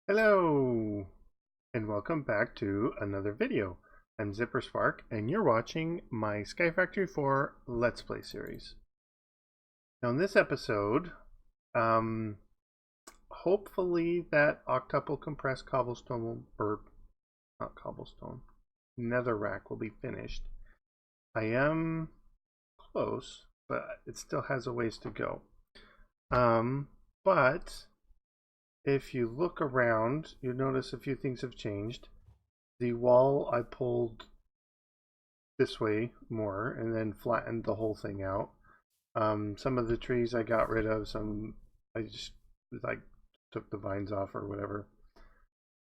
Hello, and welcome back to another video. I'm ZpprSprk, and you're watching my Sky Factory 4 Let's Play series. Now in this episode, hopefully that octuple compressed cobblestone, or not cobblestone, netherrack will be finished. I am close, but it still has a ways to go. But if you look around, you'll notice a few things have changed. The wall I pulled this way more and then flattened the whole thing out. Some of the trees I got rid of, some I just like took the vines off or whatever.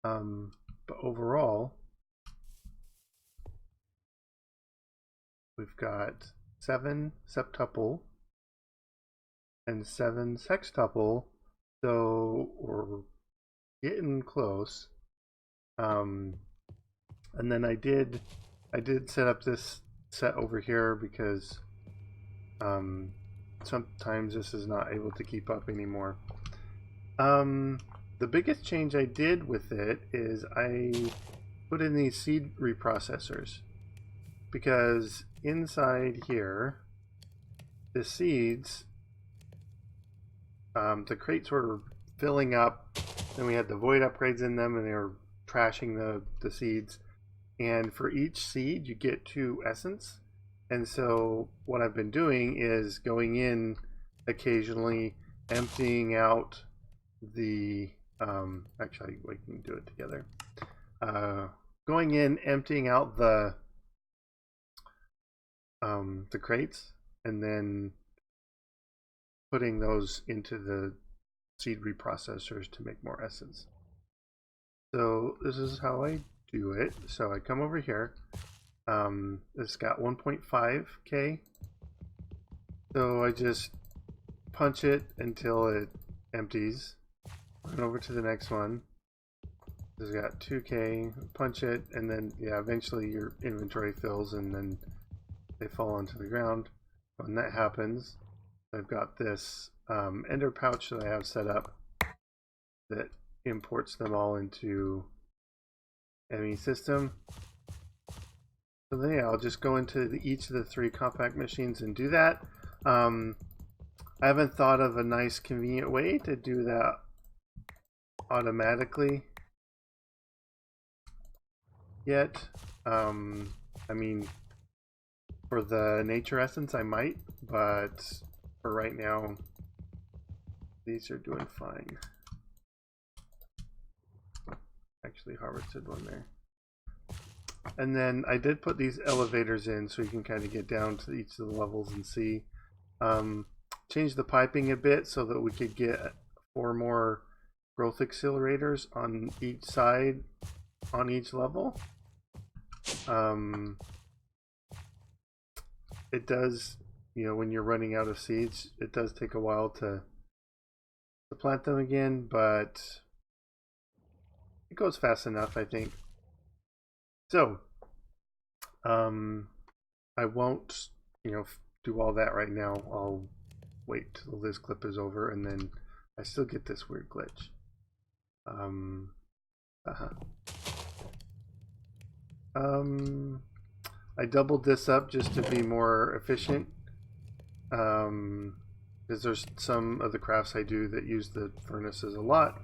But overall, we've got 7 septuple and 7 sextuple. So we're getting close. And then I did set up this set over here because sometimes this is not able to keep up anymore. The biggest change I did with it is I put in these seed reprocessors, because inside here the seeds, the crates were filling up, and we had the void upgrades in them, and they were trashing the seeds. And for each seed, you get 2 essence. And so what I've been doing is going in occasionally, emptying out the actually we can do it together. Going in, emptying out the crates, and then putting those into the seed reprocessors to make more essence. So this is how I do it. So I come over here. It's got 1.5k. So I just punch it until it empties. Run over to the next one. It's got 2k. Punch it, and then yeah, eventually your inventory fills, and then they fall onto the ground. When that happens, I've got this ender pouch that I have set up that imports them all into ME system. So then yeah, I'll just go into each of the 3 compact machines and do that. I haven't thought of a nice convenient way to do that automatically yet. I mean, for the nature essence I might, but for right now these are doing fine. Actually harvested one there. And then I did put these elevators in so you can kind of get down to each of the levels and see. Change the piping a bit so that we could get 4 more growth accelerators on each side on each level. It does, you know, when you're running out of seeds, it does take a while to plant them again, but it goes fast enough, I think. So I won't, you know, do all that right now. I'll wait till this clip is over, and then I still get this weird glitch. I doubled this up just to be more efficient, because there's some of the crafts I do that use the furnaces a lot.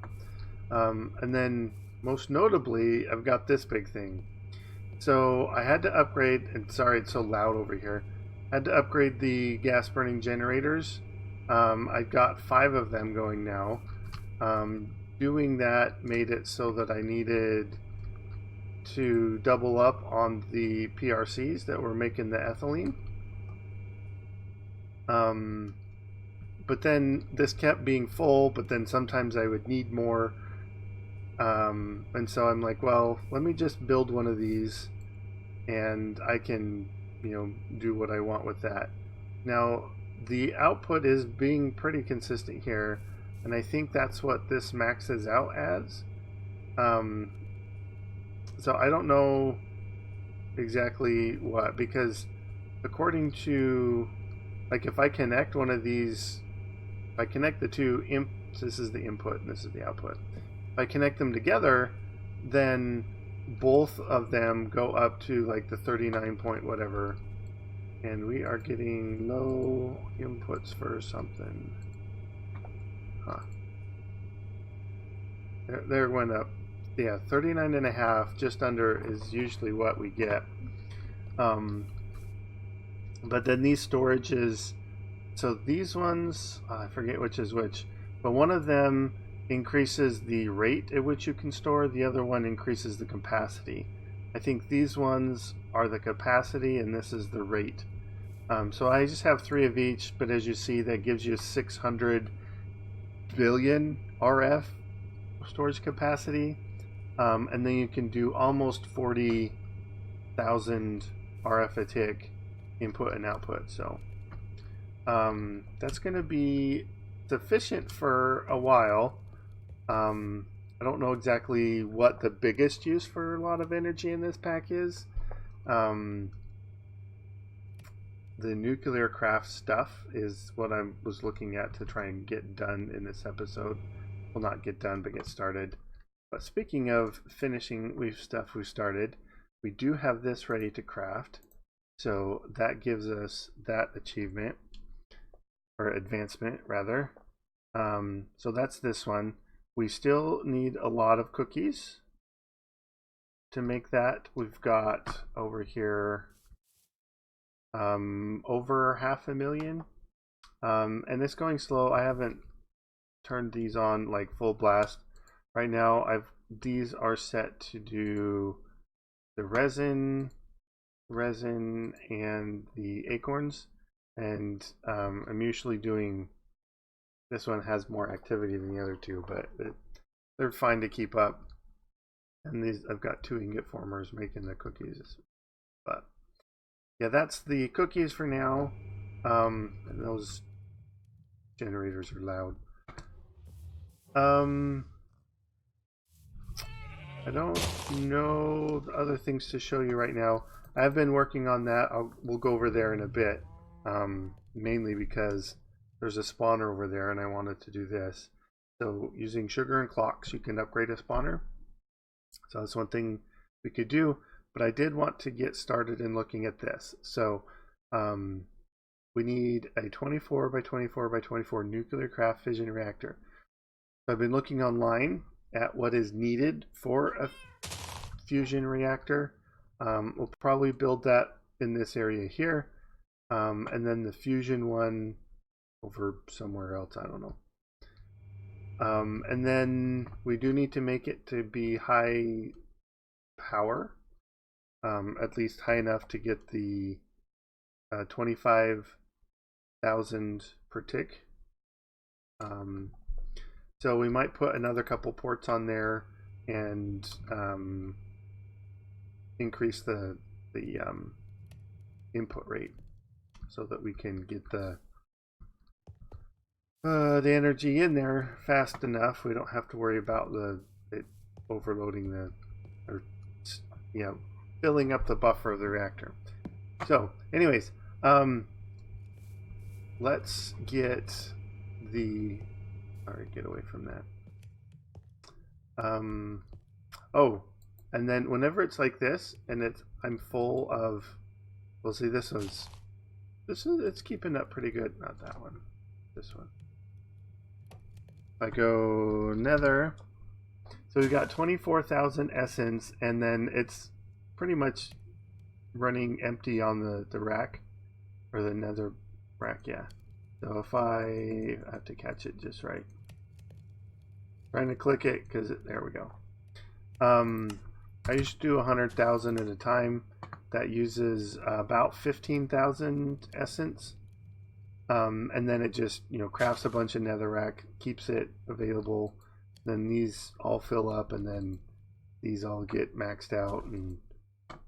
And then most notably, I've got this big thing. So I had to upgrade, and sorry it's so loud over here, I had to upgrade the gas burning generators. I've got 5 of them going now. Doing that made it so that I needed to double up on the PRCs that were making the ethylene. But then this kept being full, but then sometimes I would need more. And so I'm like, well, let me just build one of these and I can, you know, do what I want with that. Now, the output is being pretty consistent here, and I think that's what this maxes out as. So I don't know exactly what, because according to, like, if I connect one of these, if I connect the 2 this is the input and this is the output. I connect them together, then both of them go up to like the 39 point whatever, and we are getting low inputs for something. Huh. There it went up. Yeah, 39 and a half, just under, is usually what we get. But then these storages, so these ones, I forget which is which, but one of them increases the rate at which you can store, the other one increases the capacity. I think these ones are the capacity and this is the rate. So I just have 3 of each, but as you see, that gives you 600 billion RF storage capacity. And then you can do almost 40,000 RF a tick input and output. So that's going to be sufficient for a while. I don't know exactly what the biggest use for a lot of energy in this pack is. The Nuclearcraft stuff is what I was looking at to try and get done in this episode. Well, not get done, but get started. But speaking of finishing stuff we started, we do have this ready to craft. So that gives us that achievement, or advancement rather. So that's this one. We still need a lot of cookies to make that. We've got over here over 500,000. And it's going slow. I haven't turned these on like full blast. Right now these are set to do the resin and the acorns, and I'm usually doing, this one has more activity than the other two, but they're fine to keep up. And these, I've got 2 ingot formers making the cookies. But yeah, that's the cookies for now. And those generators are loud. I don't know the other things to show you right now. I've been working on that. We'll go over there in a bit, mainly because there's a spawner over there and I wanted to do this. So using sugar and clocks, you can upgrade a spawner. So that's one thing we could do, but I did want to get started in looking at this. So we need a 24 by 24 by 24 Nuclearcraft Fission Reactor. So I've been looking online at what is needed for a fusion reactor. We'll probably build that in this area here, and then the fusion one over somewhere else, I don't know. And then we do need to make it to be high power, at least high enough to get the 25,000 per tick. So we might put another couple ports on there and increase the input rate so that we can get the energy in there fast enough. We don't have to worry about it overloading filling up the buffer of the reactor. So anyways, let's get the, all right, get away from that. Oh, and then whenever it's like this and I'm full of, we'll see, it's keeping up pretty good. Not that one, this one. I go nether, so we've got 24,000 essence, and then it's pretty much running empty on the rack, or the nether rack, yeah. So if I have to catch it just right. Trying to click it because there we go. I used to do 100,000 at a time. That uses about 15,000 essence, and then it just crafts a bunch of netherrack, keeps it available. Then these all fill up, and then these all get maxed out, and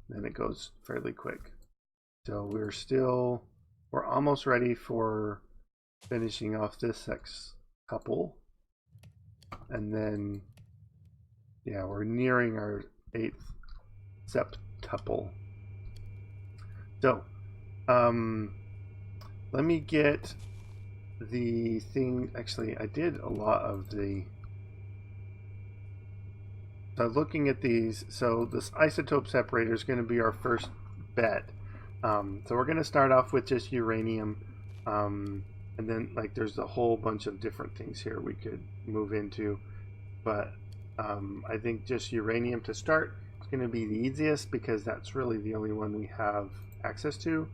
then it goes fairly quick. So we're almost ready for finishing off this couple. And then, yeah, we're nearing our 8th septuple. So, let me get the thing. Actually, I did a lot of the So looking at these, so this isotope separator is going to be our first bet. So we're going to start off with just uranium, and then like there's a whole bunch of different things here we could move into, but I think just uranium to start is going to be the easiest because that's really the only one we have access to.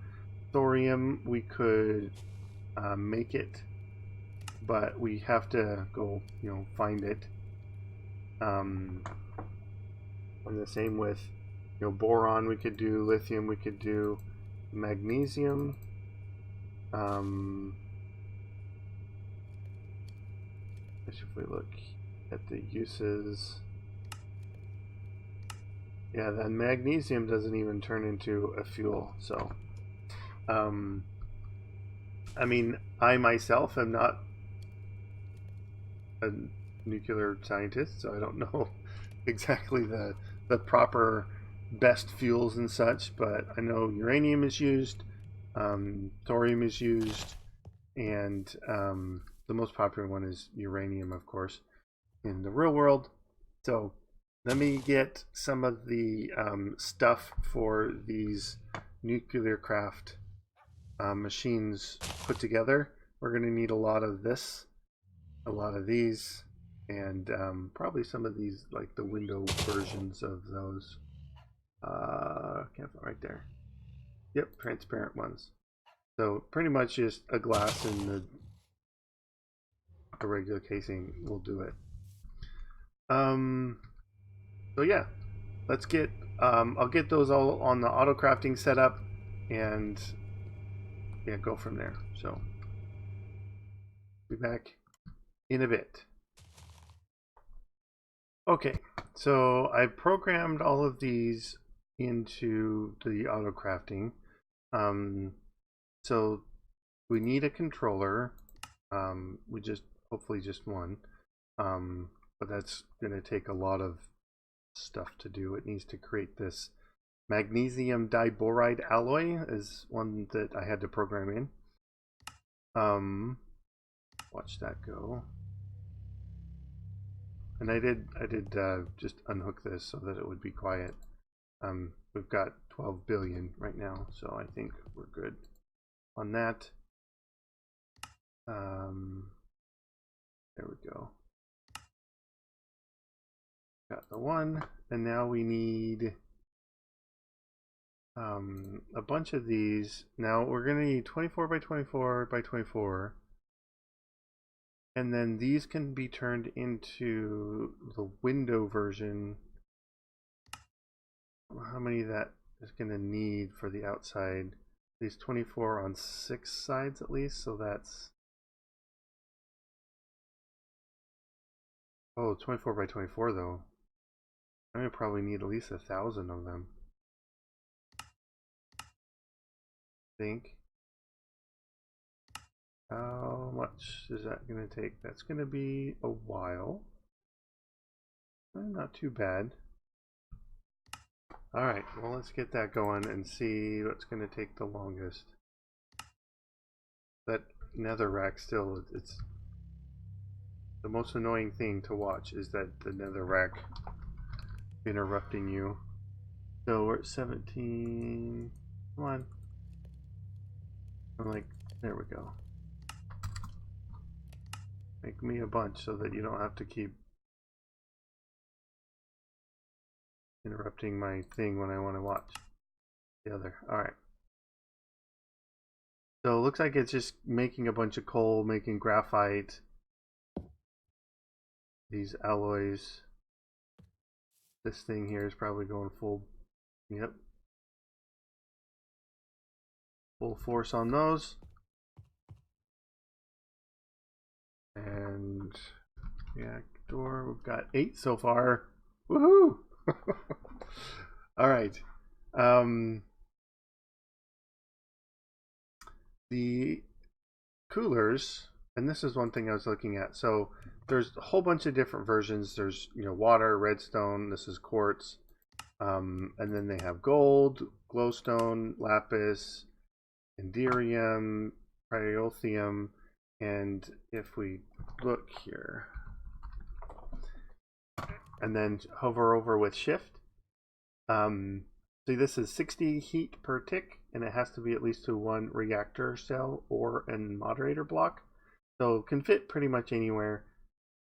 Thorium, we could make it, but we have to go, find it. And the same with, boron we could do, lithium we could do, magnesium. If we look at the uses, yeah, then magnesium doesn't even turn into a fuel. So, I mean, I myself am not a nuclear scientist, so I don't know exactly the proper best fuels and such, but I know uranium is used, thorium is used, and the most popular one is uranium, of course, in the real world. So let me get some of the stuff for these Nuclearcraft machines put together. We're going to need a lot of this, a lot of these, and probably some of these, like the window versions of those. Right there. Yep, transparent ones. So pretty much just a glass and a regular casing will do it. So yeah, let's get. I'll get those all on the auto crafting setup, and yeah, go from there. So be back in a bit. Okay, so I programmed all of these into the auto crafting. So we need a controller. We hopefully just one. But that's going to take a lot of stuff to do. It needs to create this magnesium diboride alloy is one that I had to program in. Watch that go. And I did just unhook this so that it would be quiet. We've got 12 billion right now, so I think we're good on that. There we go. Got the one, and now we need a bunch of these. Now we're going to need 24 by 24 by 24. And then these can be turned into the window version. How many that is going to need for the outside? These 24 on 6 sides at least, so that's... Oh, 24 by 24 though. I'm going to probably need at least 1,000 of them. I think. How much is that going to take? That's going to be a while. Not too bad. Alright, well let's get that going and see what's going to take the longest. That netherrack still, it's the most annoying thing to watch is that the netherrack interrupting you. So we're at 17. Come on. I'm like, there we go. Make me a bunch so that you don't have to keep interrupting my thing when I want to watch the other. Alright. So it looks like it's just making a bunch of coal, making graphite, these alloys. This thing here is probably going full, yep, full force on those. And reactor, we've got 8 so far. Woohoo! All right. The coolers, and this is one thing I was looking at. So there's a whole bunch of different versions. There's water, redstone. This is quartz, and then they have gold, glowstone, lapis, inderium, praeolthium, and if we look here, and then hover over with shift. See, this is 60 heat per tick, and it has to be at least to one reactor cell or a moderator block. So can fit pretty much anywhere.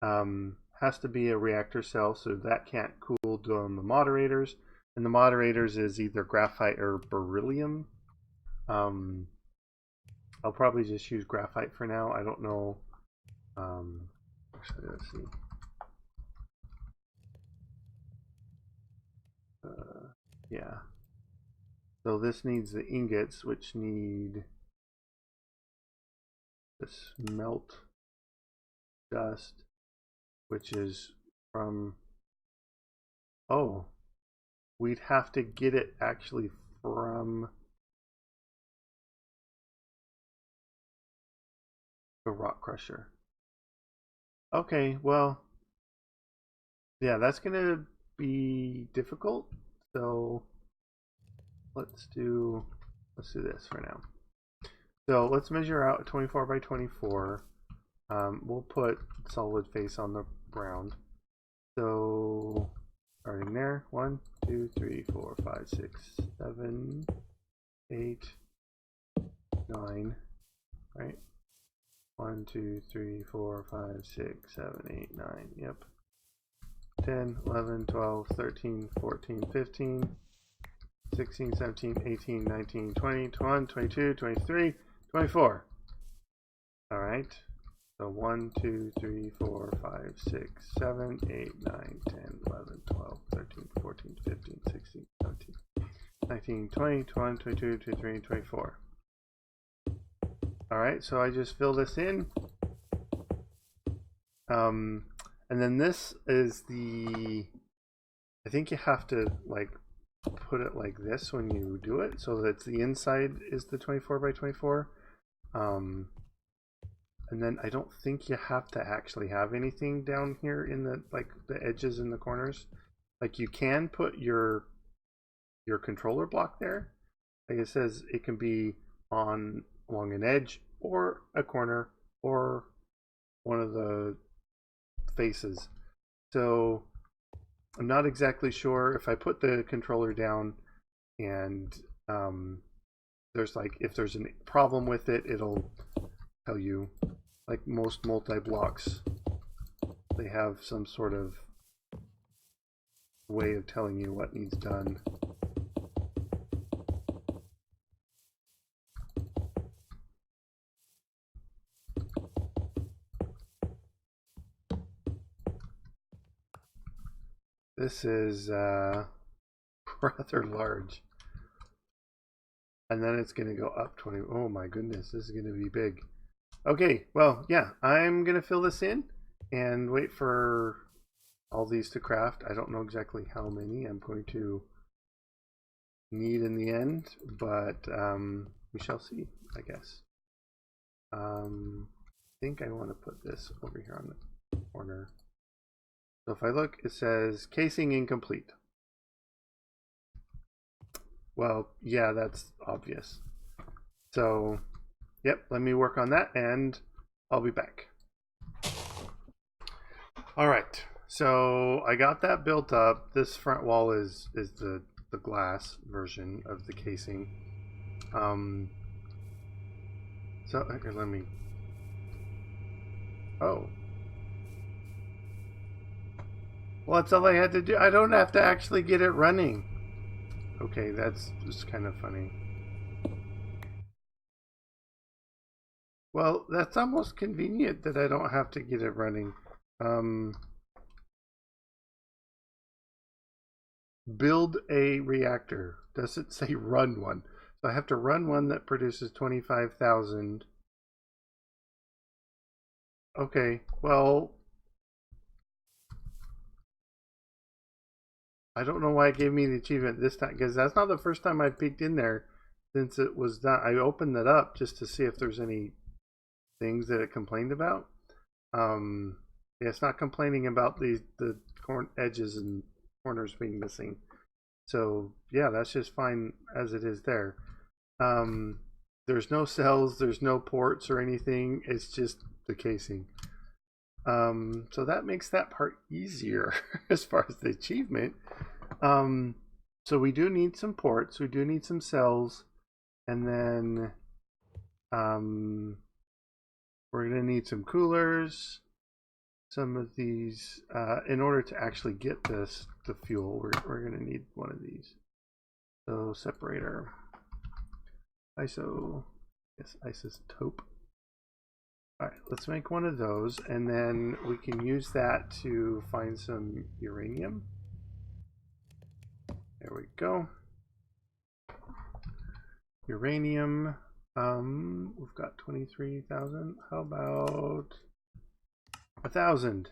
Has to be a reactor cell, so that can't cool down the moderators. And the moderators is either graphite or beryllium. I'll probably just use graphite for now. I don't know. Actually, let's see. Yeah. So this needs the ingots, which need the smelt dust, which is from, oh, we'd have to get it actually from the rock crusher. Okay, well, yeah, that's gonna be difficult. So let's do this for now. So let's measure out 24 by 24. We'll put solid face on the ground. So starting there, 1, 2, 3, 4, 5, 6, 7, 8, 9, right? 1, 2, 3, 4, 5, 6, 7, 8, 9, yep. 10, 11, 12, 13, 14, 15, 16, 17, 18, 19, 20, 21, 22, 23, 24. All right. So 1, 2, 3, 4, 5, 6, 7, 8, 9, 10, 11, 12, 13, 14, 15, 16, 17, 19, 20, 21, 22, 23, 24. All right, so I just fill this in. And then this is I think you have to like put it like this when you do it, so that the inside is the 24 by 24. And then I don't think you have to actually have anything down here in the the edges and the corners. Like you can put your controller block there. Like it says, it can be along an edge or a corner or one of the faces. So I'm not exactly sure if I put the controller down and there's if there's a problem with it, it'll tell you. Like most multi-blocks, they have some sort of way of telling you what needs done. This is rather large. And then it's going to go up 20. Oh my goodness, this is going to be big. Okay, well, yeah, I'm going to fill this in and wait for all these to craft. I don't know exactly how many I'm going to need in the end, but we shall see, I guess. I think I want to put this over here on the corner. So if I look, it says casing incomplete. Well, yeah, that's obvious. So, yep, let me work on that and I'll be back. All right, so I got that built up. This front wall is the glass version of the casing. So okay, let me. Oh. Well, that's all I had to do. I don't have to actually get it running. Okay, that's just kind of funny. Well, that's almost convenient that I don't have to get it running. Build a reactor. Does it say run one? So I have to run one that produces 25,000. Okay, well, I don't know why it gave me the achievement this time, because that's not the first time I've peeked in there since it was done. I opened it up just to see if there's any things that it complained about. Yeah, it's not complaining about the edges and corners being missing. So yeah, that's just fine as it is there. There's no cells, there's no ports or anything. It's just the casing. So that makes that part easier as far as the achievement. So we do need some ports, we do need some cells, and then we're going to need some coolers. Some of these, in order to actually get the fuel, we're going to need one of these. So separator, isotope. All right, let's make one of those, and then we can use that to find some uranium. There we go. Uranium. We've got 23,000. How about 1,000?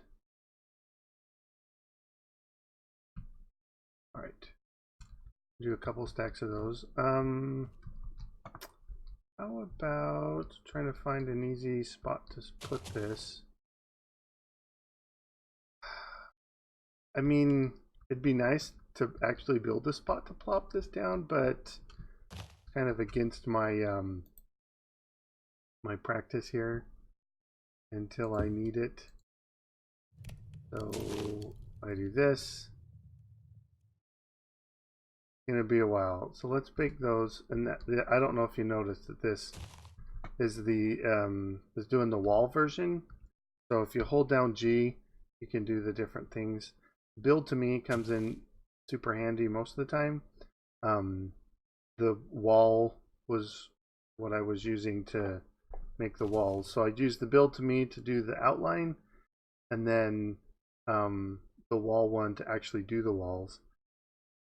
All right. Do a couple stacks of those. How about trying to find an easy spot to put this? I mean, it'd be nice to actually build a spot to plop this down, but it's kind of against my my practice here until I need it. So I do this. It's gonna be a while. So let's bake those, and I don't know if you noticed that this is the is doing the wall version. So if you hold down G, you can do the different things. Build to me comes in super handy most of the time. The wall was what I was using to make the walls. So I'd use the build to me to do the outline, and then the wall one to actually do the walls.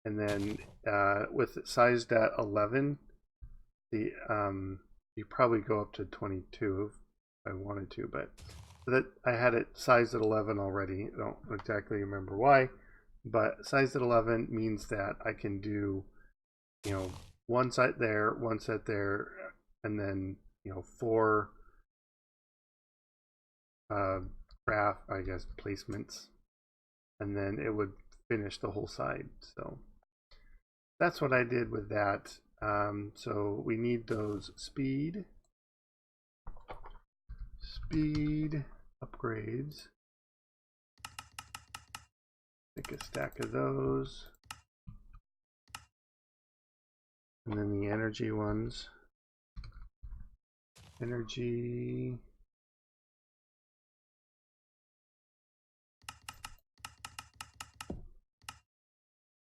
And then with it sized at 11, the you probably go up to 22 if I wanted to, but that I had it sized at 11 already. I don't exactly remember why, but sized at 11 means that I can do, you know, one set there, one set there, and then, you know, 4 craft, I guess, placements, and then it would finish the whole side. So that's what I did with that. So we need those speed upgrades. Make a stack of those. And then the energy ones. Energy.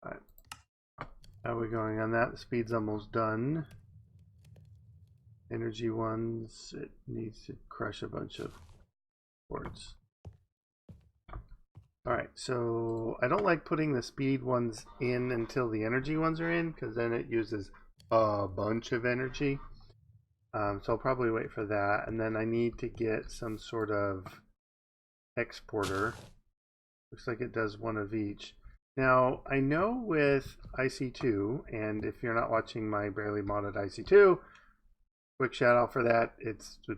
All right. How are we going on that? The speed's almost done. Energy ones, it needs to crush a bunch of boards. Alright, so I don't like putting the speed ones in until the energy ones are in, because then it uses a bunch of energy. So I'll probably wait for that, and then I need to get some sort of exporter. Looks like it does one of each. Now, I know with IC2, and if you're not watching my barely modded IC2, quick shout out for that. It's a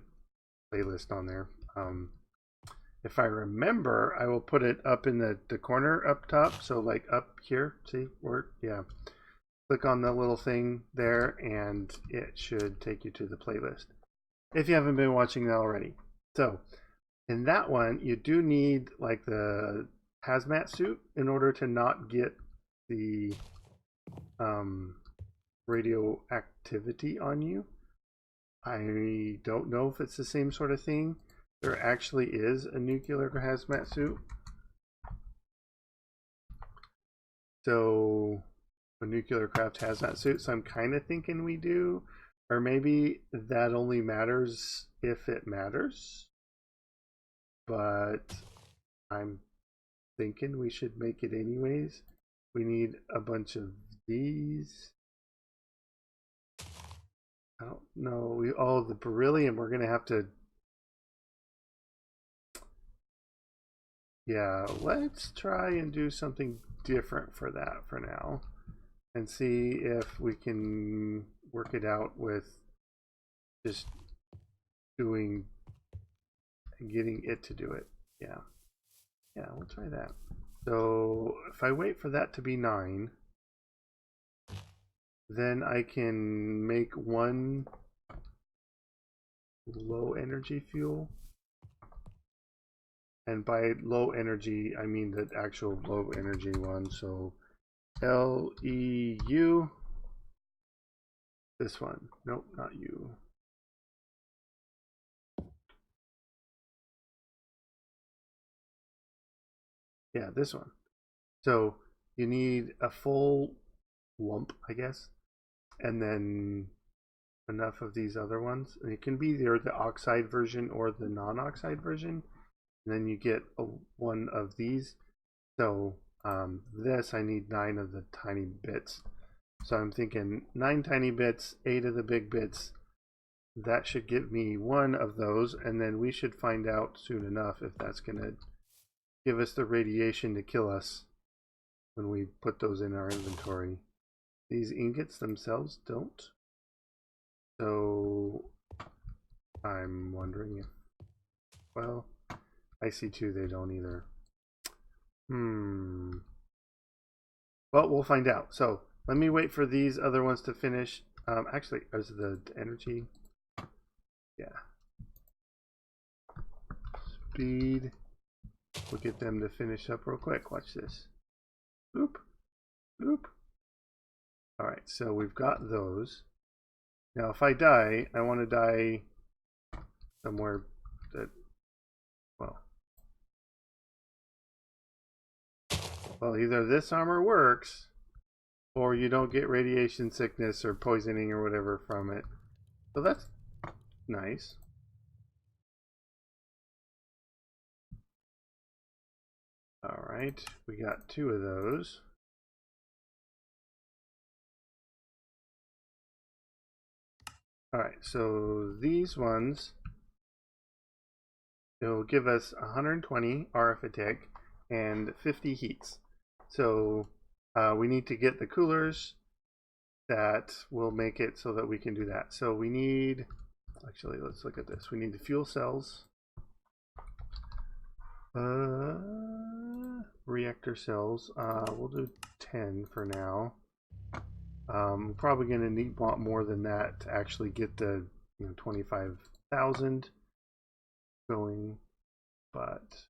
playlist on there. If I remember, I will put it up in the corner up top. So like up here, see where, yeah. Click on the little thing there and it should take you to the playlist if you haven't been watching that already. So in that one, you do need like the hazmat suit in order to not get the radioactivity on you. I don't know if it's the same sort of thing. There actually is a nuclear hazmat suit. So a Nuclearcraft hazmat suit. So I'm kind of thinking we do. Or maybe that only matters if it matters. But I'm thinking we should make it anyways. We need a bunch of these. I don't know. Oh, the beryllium, we're going to have to... Yeah, let's try and do something different for that for now. And see if we can work it out with just doing... getting it to do it. Yeah. Yeah, we'll try that. So if I wait for that to be 9... then I can make one low energy fuel. And by low energy, I mean the actual low energy one. So LEU. This one. Nope, not U. Yeah, this one. So you need a full lump, I guess, and then enough of these other ones. And it can be either the oxide version or the non-oxide version. And then you get one of these. So this, I need 9 of the tiny bits. So I'm thinking 9 tiny bits, 8 of the big bits. That should give me 1 of those, and then we should find out soon enough if that's going to give us the radiation to kill us when we put those in our inventory. These ingots themselves don't. So I'm wondering if, well, I see too they don't either. Well, we'll find out. So let me wait for these other ones to finish. Actually, is the energy? Yeah. Speed. We'll get them to finish up real quick. Watch this. Boop. Boop. Alright, so we've got those. Now if I die, I want to die somewhere that, well, either this armor works, or you don't get radiation sickness or poisoning or whatever from it. So that's nice. Alright, we got 2 of those. Alright, so these ones, it'll give us 120 arithmetic and 50 heats. So we need to get the coolers that will make it so that we can do that. So we need, actually let's look at this. We need the fuel cells. Reactor cells. We'll do 10 for now. We're probably going to want more than that to actually get the 25,000 going, but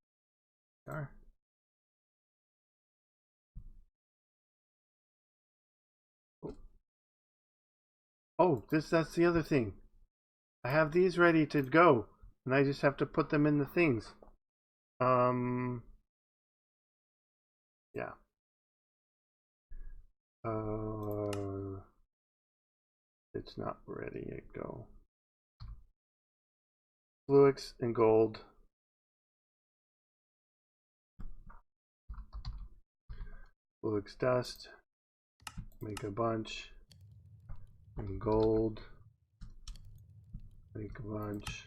oh, that's the other thing. I have these ready to go, and I just have to put them in the things. Yeah. It's not ready yet. Go. Fluix and gold. Fluix dust. Make a bunch. And gold. Make a bunch.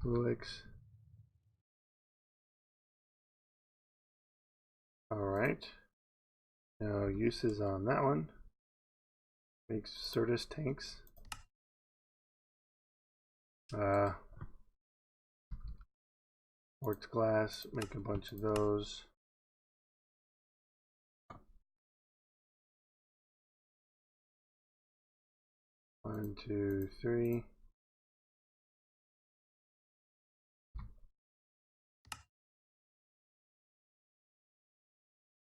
Fluix. Alright. Now uses on that one. Makes Certus tanks. Quartz glass, make a bunch of those. One, two, three.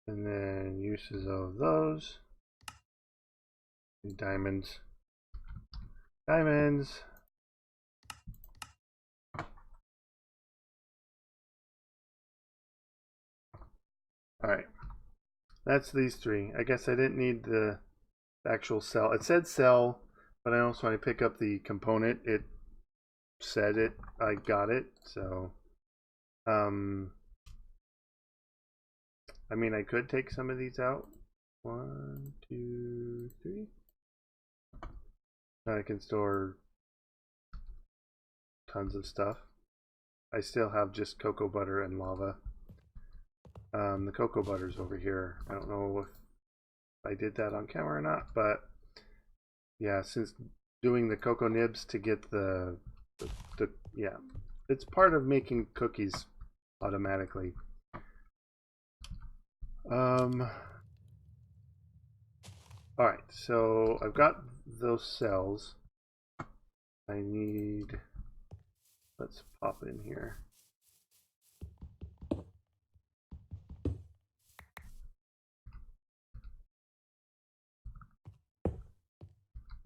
And then uses of those. Diamonds. Diamonds. Alright. That's these 3. I guess I didn't need the actual cell. It said cell, but I also want to pick up the component. It said it. I got it. So, I mean, I could take some of these out. 1, 2, 3. I can store tons of stuff. I still have just cocoa butter and lava. The cocoa butter's over here. I don't know if I did that on camera or not, but yeah, since doing the cocoa nibs to get the yeah, it's part of making cookies automatically. Alright, so I've got those cells, I need, let's pop in here.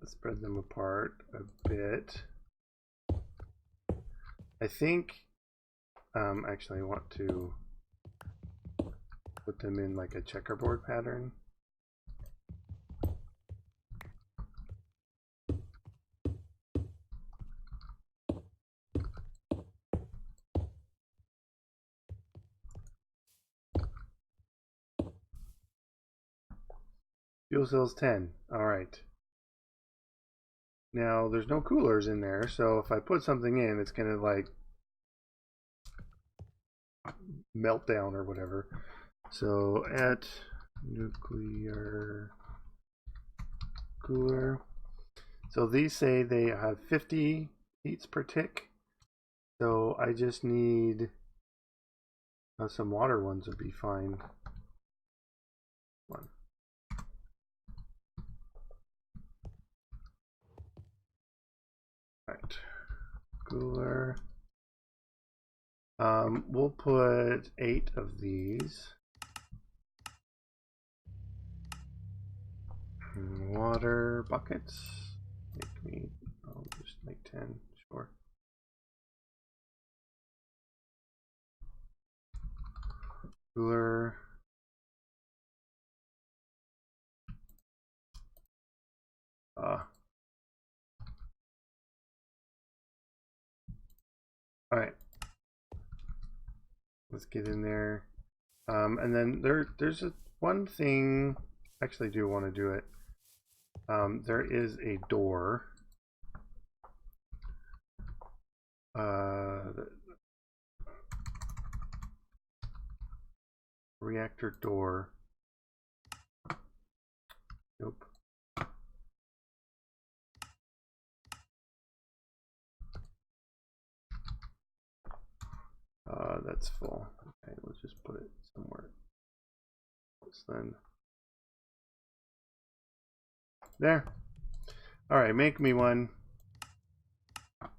Let's spread them apart a bit. I think, actually I want to put them in like a checkerboard pattern. Fuel cells 10. All right. Now there's no coolers in there, so if I put something in, it's gonna like melt down or whatever. So at nuclear cooler. So these say they have 50 heats per tick. So I just need some water ones would be fine. One. Right. Cooler. We'll put 8 of these. Water buckets. I'll just make 10, sure. Cooler. All right. Let's get in there. And then there's one thing. Actually, I do want to do it. There is a door. Reactor door. Nope. That's full. Okay, let's just put it somewhere else then. There. All right, make me one. All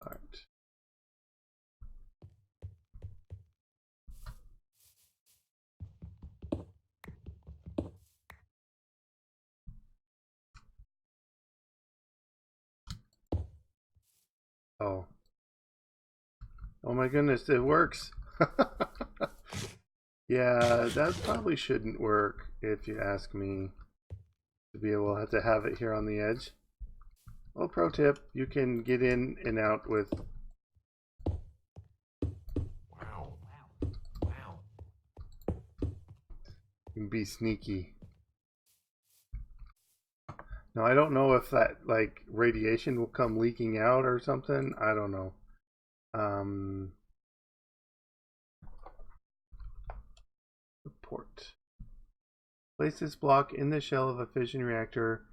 right. Oh. Oh my goodness, it works. Yeah, that probably shouldn't work if you ask me, to be able to have it here on the edge. Well, pro tip, you can get in and out with... Wow. Wow. You can be sneaky. Now, I don't know if that, like, radiation will come leaking out or something. I don't know. Report. Place this block in the shell of a fission reactor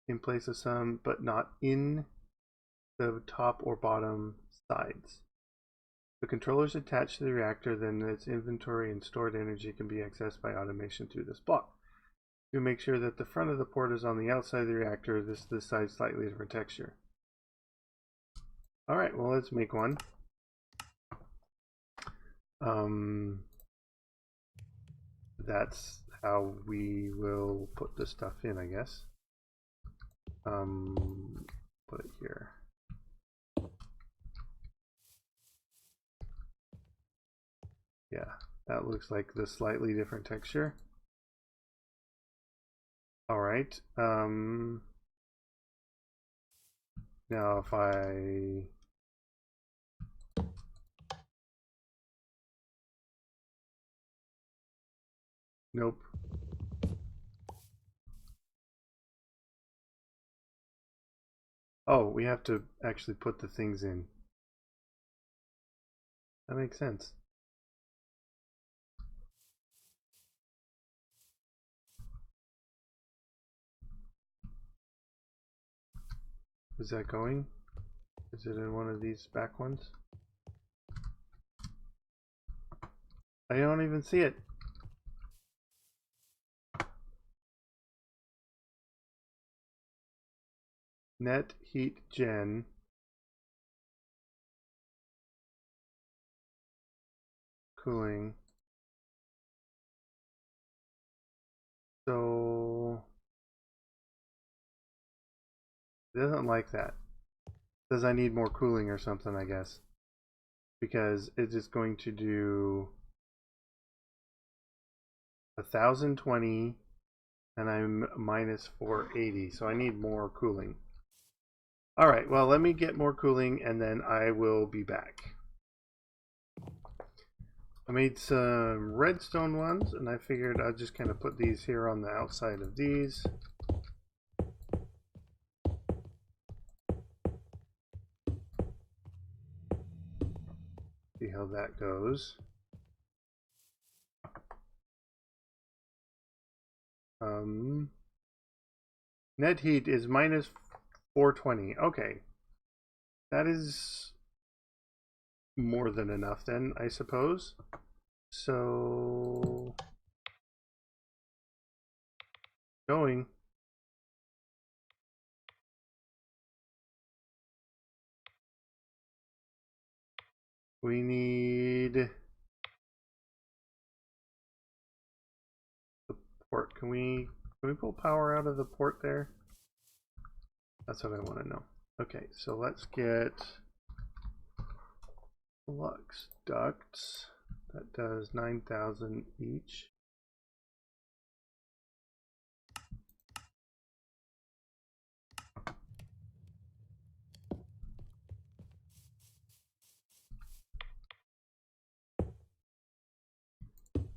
in place of some, but not in the top or bottom sides. The controller is attached to the reactor, then its inventory and stored energy can be accessed by automation through this block. To make sure that the front of the port is on the outside of the reactor, this side slightly different texture. Alright, well, let's make one. That's how we will put the stuff in, I guess. Put it here. Yeah, that looks like the slightly different texture. Alright, now if I... Nope. Oh, we have to actually put the things in. That makes sense. Is that going? Is it in one of these back ones? I don't even see it. Net heat gen. Cooling. So it doesn't like that. It says I need more cooling or something, I guess. Because it is going to do 1020 and I'm minus 480, so I need more cooling. Alright, well, let me get more cooling and then I will be back. I made some redstone ones and I figured I'd just kind of put these here on the outside of these. See how that goes. Net heat is minus 420. Okay. That is more than enough then, I suppose. So going. We need the port. Can we pull power out of the port there? That's what I want to know. Okay, so let's get flux ducts. That does 9,000 each.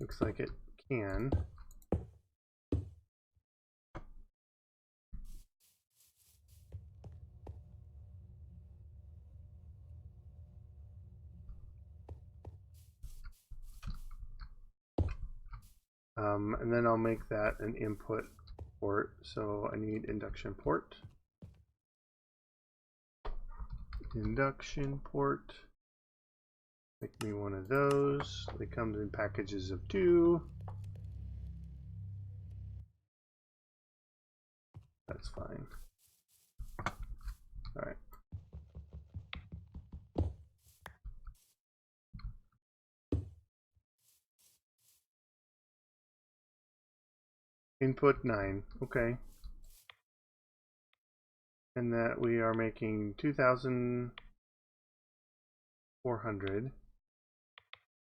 Looks like it can. And then I'll make that an input port. So I need induction port. Induction port. Make me one of those. It comes in packages of 2. That's fine. All right. Input 9. Okay. And that we are making 2,400.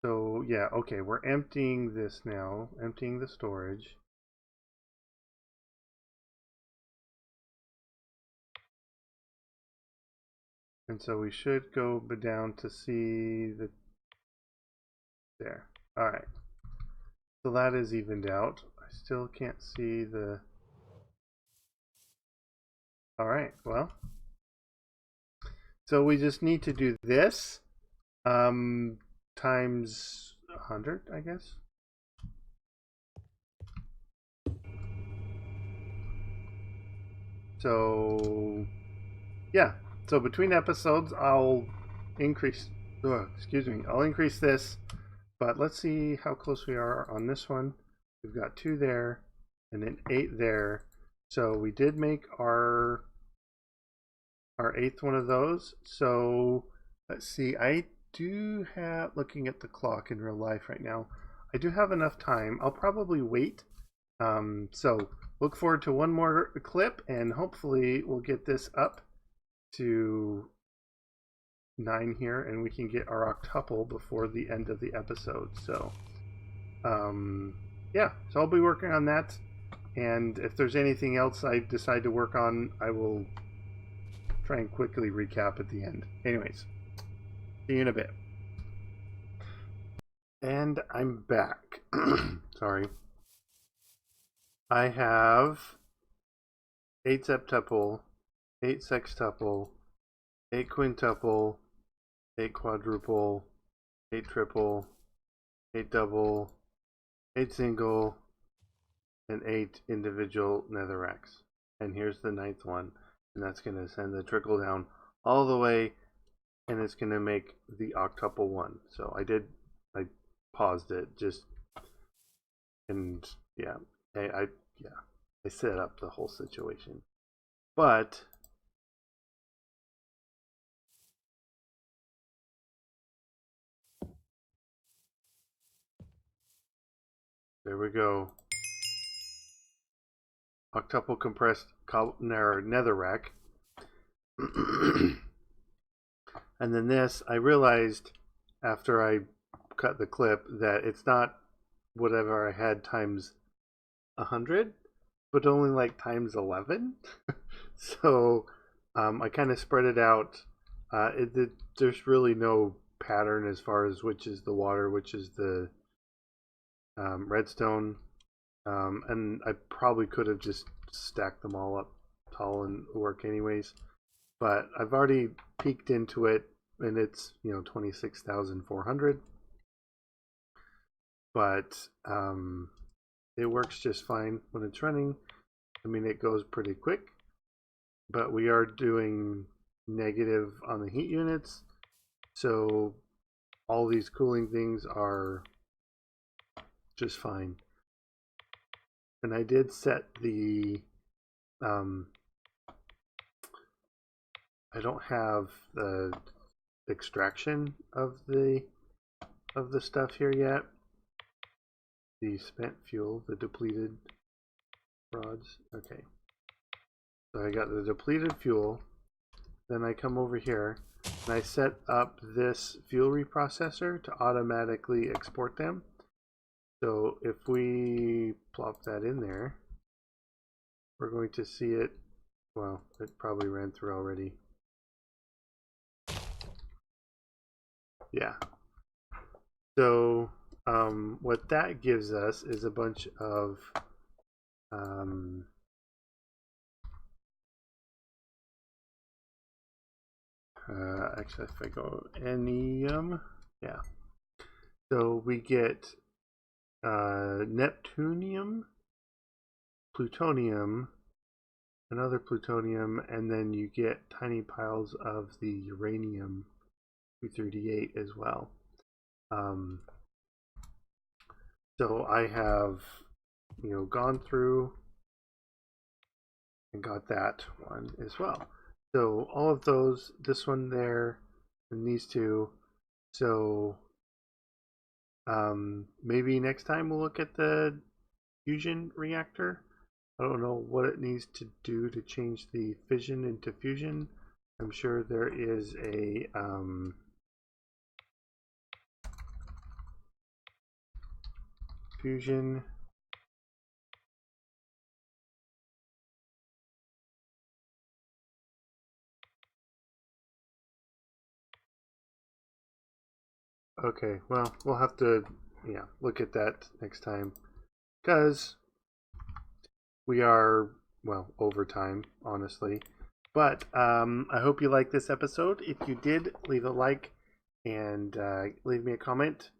So yeah, okay, we're emptying this now, emptying the storage. And so we should go down to see the, there. All right. So that is evened out. I still can't see the, all right, well. So we just need to do this times 100, I guess. So yeah, so between episodes I'll increase, I'll increase this, but let's see how close we are on this one. We've got 2 there and then 8 there. So we did make our 8th one of those. So let's see, I do have, looking at the clock in real life right now, I do have enough time. I'll probably wait. So look forward to one more clip and hopefully we'll get this up to 9 here and we can get our octuple before the end of the episode. So yeah, so I'll be working on that, and if there's anything else I decide to work on, I will try and quickly recap at the end. Anyways, see you in a bit. And I'm back. Sorry. I have 8 septuple, 8 sextuple, 8 quintuple, 8 quadruple, 8 triple, 8 double, 8 single, and 8 individual netherracks. And here's the 9th one. And that's going to send the trickle down all the way, and it's going to make the octuple one. So I paused it and yeah, I set up the whole situation. But there we go. Octuple compressed netherrack. And then this, I realized after I cut the clip that it's not whatever I had times 100, but only like times 11. So I kind of spread it out. There's really no pattern as far as which is the water, which is the redstone. And I probably could have just stacked them all up tall and work anyways. But I've already peeked into it, and it's 26,400. But it works just fine when it's running. I mean, it goes pretty quick, but we are doing negative on the heat units, so all these cooling things are just fine. And I did set the I don't have the extraction of the stuff here yet. The spent fuel, the depleted rods. Okay. So I got the depleted fuel. Then I come over here and I set up this fuel reprocessor to automatically export them. So if we plop that in there, we're going to see it. Well, it probably ran through already. Yeah. So what that gives us is a bunch of actually, if I go Enium, yeah. So we get Neptunium, plutonium, another plutonium, and then you get tiny piles of the uranium 238 as well. So I have gone through and got that one as well. So all of those, this one there, and these two. So maybe next time we'll look at the fusion reactor. I don't know what it needs to do to change the fission into fusion. I'm sure there is a fusion okay, well, we'll have to look at that next time, because we are over time, honestly. But I hope you liked this episode. If you did, leave a like and leave me a comment.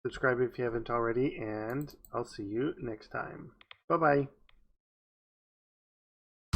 Subscribe if you haven't already, and I'll see you next time. Bye bye.